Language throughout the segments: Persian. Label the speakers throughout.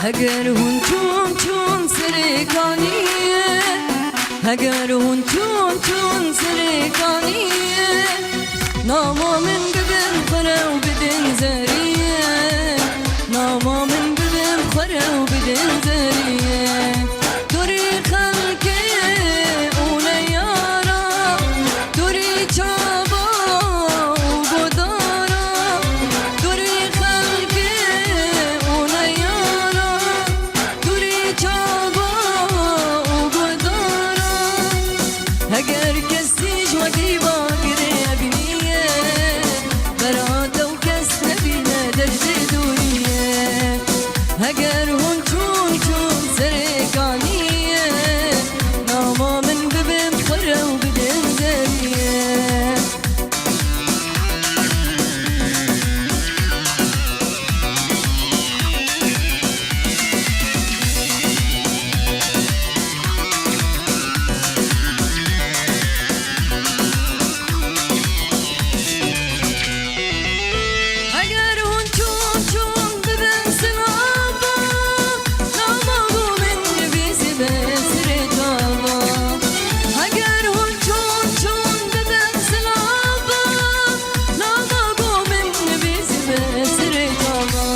Speaker 1: اگر هون چون سرکانیه اگر هون چون سرکانیه ناما من ببن خوره و بدن زریه ناما من ببن خوره و بدن زریه دوری خلقه اونه یارا دوری چابا و گدارا دوری خلقه اونه یارا دوری چابا و گدارا اگر کسی جوادی با گره بینیه برات و کس نبینه درد دوریه اگر هون چون سرکانیه ناما من ببن خوره و بدن زریه اگر هون چون ببن سلابا ناما گو من نبیزی به سر تابا اگر هون چون ببن سلابا ناما گو من نبیزی به سر تابا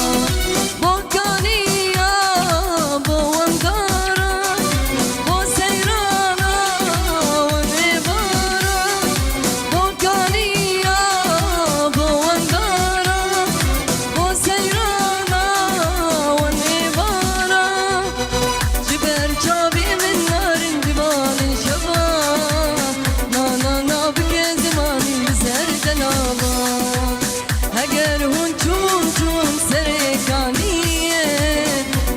Speaker 1: با کانیا با وندارا با سیرانا و نبارا با کانیا با وندارا با سیرانا و نبارا جبر چابی من نارن جبال شبا نا بگه زمانی بسر دلابا اگر هون چون سرکانیه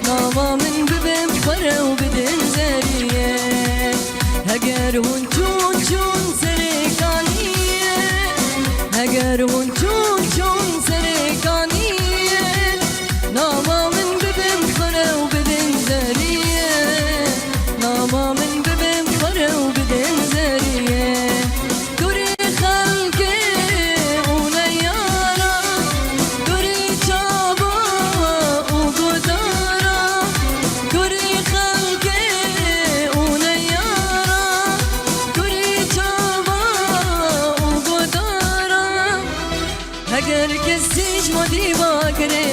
Speaker 1: ناما من ببن خوره و بدن زریه اگر هون چون سرکانیه اگر هون چون سرکانیه ناما من ببن خوره و بدن زریه ناما من ببن خوره و بدن زریه دوری خلقه اونه یارا دوری چابا و گدارا دوری خلقه اونه یارا دوری چابا و گدارا اگر کسی جمادی با گره